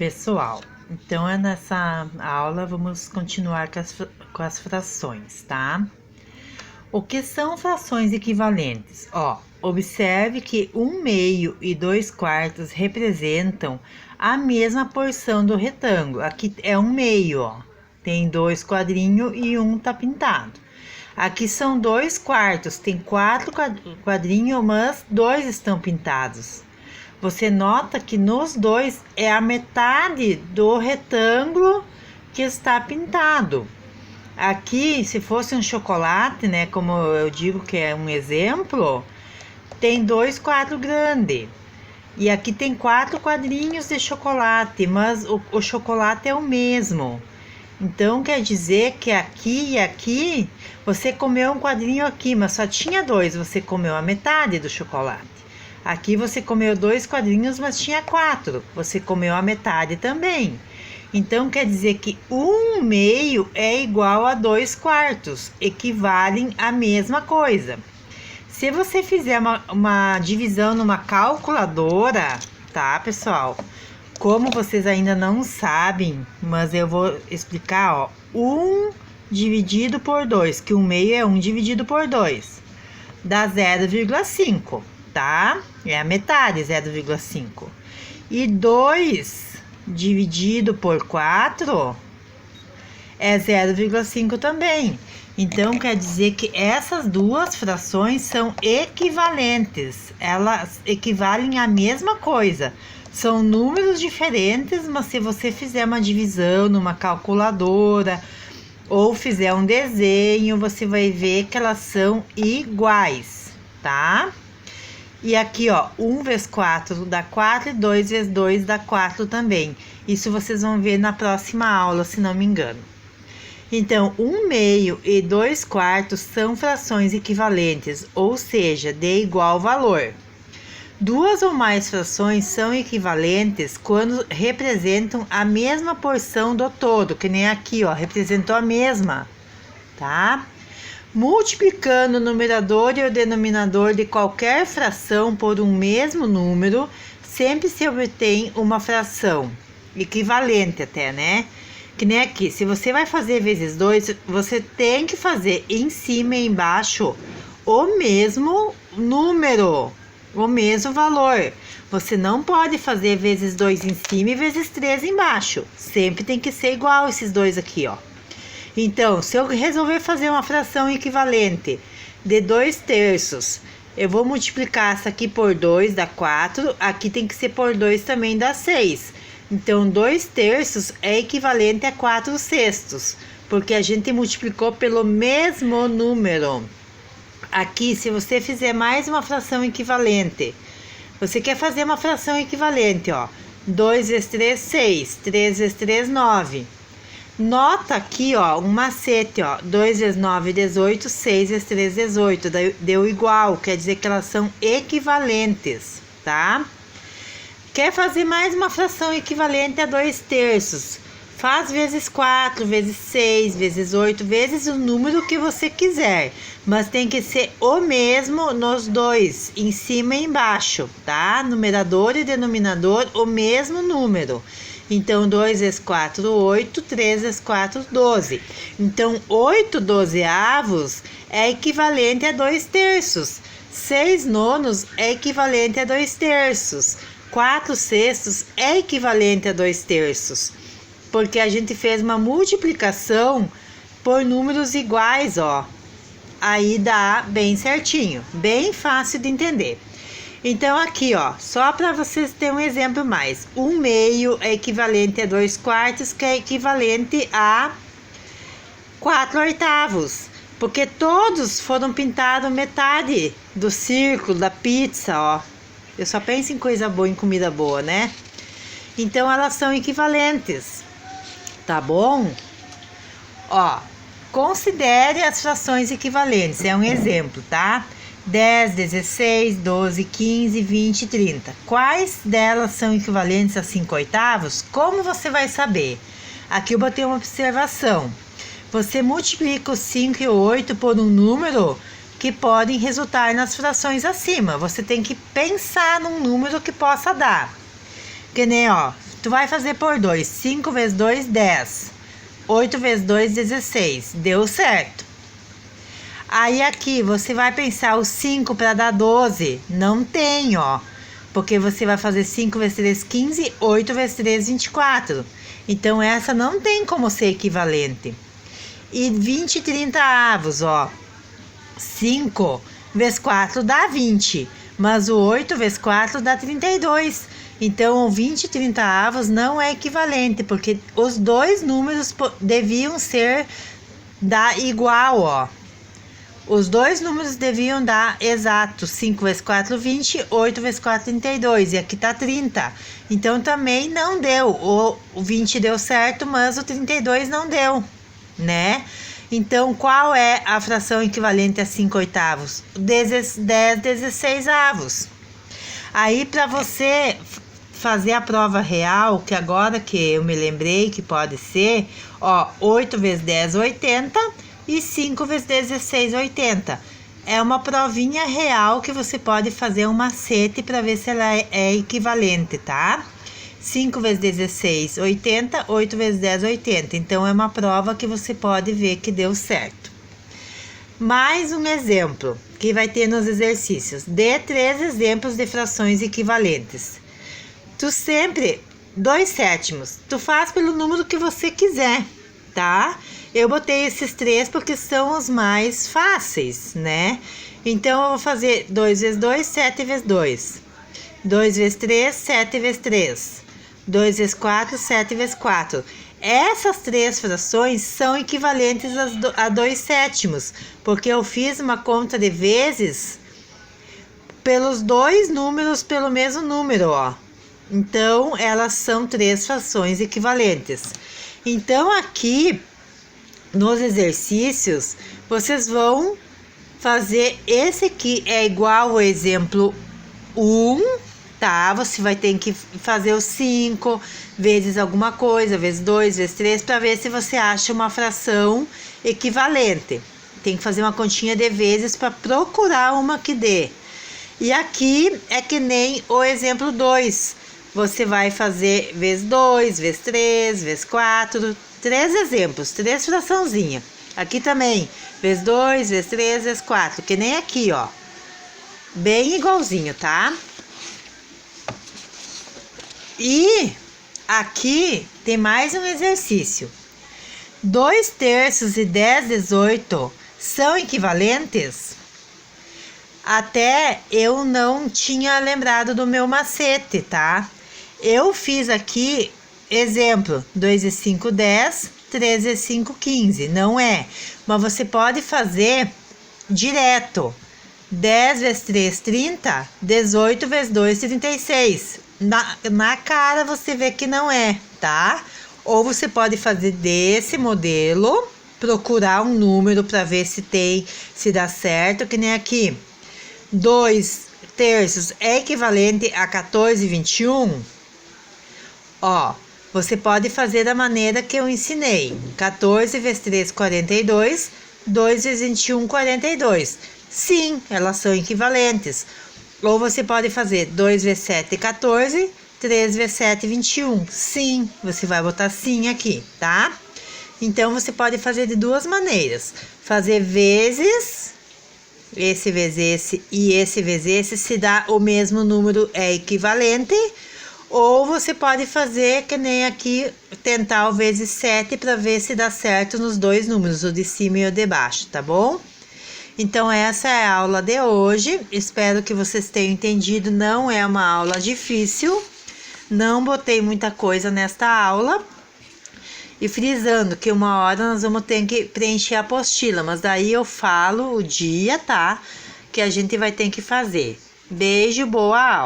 Pessoal, então nessa aula vamos continuar com as frações, tá? O que são frações equivalentes? Observe que 1/2 e 2/4 representam a mesma porção do retângulo. Aqui é 1/2, ó. Tem 2 quadrinhos e um tá pintado. Aqui são 2/4, tem 4 quadrinhos, mas 2 estão pintados. Você nota que nos dois é a metade do retângulo que está pintado. Aqui, se fosse um chocolate, né, como eu digo que é um exemplo, tem 2/4 grande. E aqui tem 4 quadrinhos de chocolate, mas o chocolate é o mesmo. Então, quer dizer que aqui e aqui, você comeu um quadrinho aqui, mas só tinha 2, você comeu a metade do chocolate. Aqui você comeu 2 quadrinhos, mas tinha 4. Você comeu a metade também. Então, quer dizer que 1/2 é igual a 2/4. Equivalem à mesma coisa. Se você fizer uma divisão numa calculadora, tá, pessoal? Como vocês ainda não sabem, mas eu vou explicar, ó. 1 dividido por 2, que 1/2 é 1 dividido por 2. Dá 0,5. Tá? É a metade, 0,5. E 2 dividido por 4 é 0,5 também. Então, quer dizer que essas duas frações são equivalentes. Elas equivalem à mesma coisa. São números diferentes, mas se você fizer uma divisão numa calculadora ou fizer um desenho, você vai ver que elas são iguais, tá? E aqui, ó, 1 vezes 4 dá 4 e 2 vezes 2 dá 4 também. Isso vocês vão ver na próxima aula, se não me engano. Então, 1/2 e 2/4 são frações equivalentes, ou seja, de igual valor. Duas ou mais frações são equivalentes quando representam a mesma porção do todo, que nem aqui, ó, representou a mesma, tá? Multiplicando o numerador e o denominador de qualquer fração por um mesmo número, sempre se obtém uma fração equivalente até, né? Que nem aqui, se você vai fazer vezes 2, você tem que fazer em cima e embaixo o mesmo número, o mesmo valor. Você não pode fazer vezes 2 em cima e vezes 3 embaixo. Sempre tem que ser igual esses dois aqui, ó. Então, se eu resolver fazer uma fração equivalente de 2/3, eu vou multiplicar essa aqui por 2, dá 4. Aqui tem que ser por 2 também, dá 6. Então, 2/3 é equivalente a 4/6, porque a gente multiplicou pelo mesmo número. Aqui, se você fizer mais uma fração equivalente, você quer fazer uma fração equivalente, ó. 2 vezes 3, 6. 3 vezes 3, 9. Nota aqui, ó, um macete, ó. 2 vezes 9, 18. 6 vezes 3, 18. Deu igual, quer dizer que elas são equivalentes, tá? Quer fazer mais uma fração equivalente a 2/3? Faz vezes 4, vezes 6, vezes 8, vezes o número que você quiser. Mas tem que ser o mesmo nos dois, em cima e embaixo, tá? Numerador e denominador, o mesmo número. Então, 2 vezes 4, 8, 3 vezes 4, 12. Então, 8/12 é equivalente a 2/3. 6/9 é equivalente a 2/3. 4/6 é equivalente a 2/3. Porque a gente fez uma multiplicação por números iguais, ó. Aí dá bem certinho, bem fácil de entender. Então, aqui, ó, só para vocês terem um exemplo mais. 1/2 é equivalente a 2/4, que é equivalente a 4/8. Porque todos foram pintados metade do círculo, da pizza, ó. Eu só penso em coisa boa, em comida boa, né? Então, elas são equivalentes, tá bom? Ó, considere as frações equivalentes, é um exemplo, tá? 10, 16, 12, 15, 20 e 30. Quais delas são equivalentes a 5/8? Como você vai saber? Aqui eu botei uma observação. Você multiplica o 5 e o 8 por um número que podem resultar nas frações acima. Você tem que pensar num número que possa dar. Que nem, ó, Tu vai fazer por 2. 5 vezes 2, 10. 8 vezes 2, 16. Deu certo. Aí aqui você vai pensar o 5 para dar 12. Não tem, ó. Porque você vai fazer 5 vezes 3, 15. 8 vezes 3, 24. Então essa não tem como ser equivalente. E 20 e 30 avos, ó. 5 vezes 4 dá 20. Mas o 8 vezes 4 dá 32. Então, o 20 e 30 avos não é equivalente, porque os dois números deviam ser igual, ó. Os dois números deviam dar exato. 5 vezes 4, 20. 8 vezes 4, 32. E aqui tá 30. Então, também não deu. O 20 deu certo, mas o 32 não deu, né? Então, qual é a fração equivalente a 5 oitavos? 10 16 avos. Aí, para você fazer a prova real, que agora que eu me lembrei que pode ser, ó, 8 vezes 10, 80 e 5 vezes 16, 80. É uma provinha real que você pode fazer um macete para ver se ela é equivalente, tá? 5 vezes 16, 80, 8 vezes 10, 80. Então, é uma prova que você pode ver que deu certo. Mais um exemplo que vai ter nos exercícios. Dê 3 exemplos de frações equivalentes. Tu sempre, 2/7, tu faz pelo número que você quiser, tá? Eu botei esses 3 porque são os mais fáceis, né? Então, eu vou fazer 2 vezes 2, 7 vezes 2. 2 vezes 3, 7 vezes 3. 2 vezes 4, 7 vezes 4. Essas 3 frações são equivalentes a 2/7, porque eu fiz uma conta de vezes pelos dois números pelo mesmo número, ó. Então, elas são 3 frações equivalentes. Então, aqui, nos exercícios, vocês vão fazer esse aqui é igual ao exemplo 1, tá? Você vai ter que fazer o 5 vezes alguma coisa, vezes 2, vezes 3, para ver se você acha uma fração equivalente. Tem que fazer uma continha de vezes para procurar uma que dê. E aqui é que nem o exemplo 2. Você vai fazer vezes 2, vezes 3, vezes 4, 3 exemplos, 3 fraçãozinhas. Aqui também, vezes 2, vezes 3, vezes 4, que nem aqui, ó. Bem igualzinho, tá? E aqui tem mais um exercício. 2/3 e 10/18 são equivalentes? Até eu não tinha lembrado do meu macete, tá? Eu fiz aqui, exemplo, 2 vezes 5, 10, 3 vezes 5, 15. Não é, mas você pode fazer direto. 10 vezes 3, 30. 18 vezes 2, 36. Na cara você vê que não é, tá? Ou você pode fazer desse modelo, procurar um número para ver se dá certo, que nem aqui. 2/3 é equivalente a 14/21. Ó, você pode fazer da maneira que eu ensinei. 14 vezes 3, 42. 2 vezes 21, 42. Sim, elas são equivalentes. Ou você pode fazer 2 vezes 7, 14. 3 vezes 7, 21. Sim, você vai botar sim aqui, tá? Então, você pode fazer de duas maneiras. Fazer vezes, esse vezes esse e esse vezes esse, se dá o mesmo número, é equivalente. Ou você pode fazer que nem aqui, tentar o vezes 7 para ver se dá certo nos dois números, o de cima e o de baixo, tá bom? Então, essa é a aula de hoje. Espero que vocês tenham entendido. Não é uma aula difícil. Não botei muita coisa nesta aula. E frisando que uma hora nós vamos ter que preencher a apostila. Mas daí eu falo o dia, tá? Que a gente vai ter que fazer. Beijo, boa aula!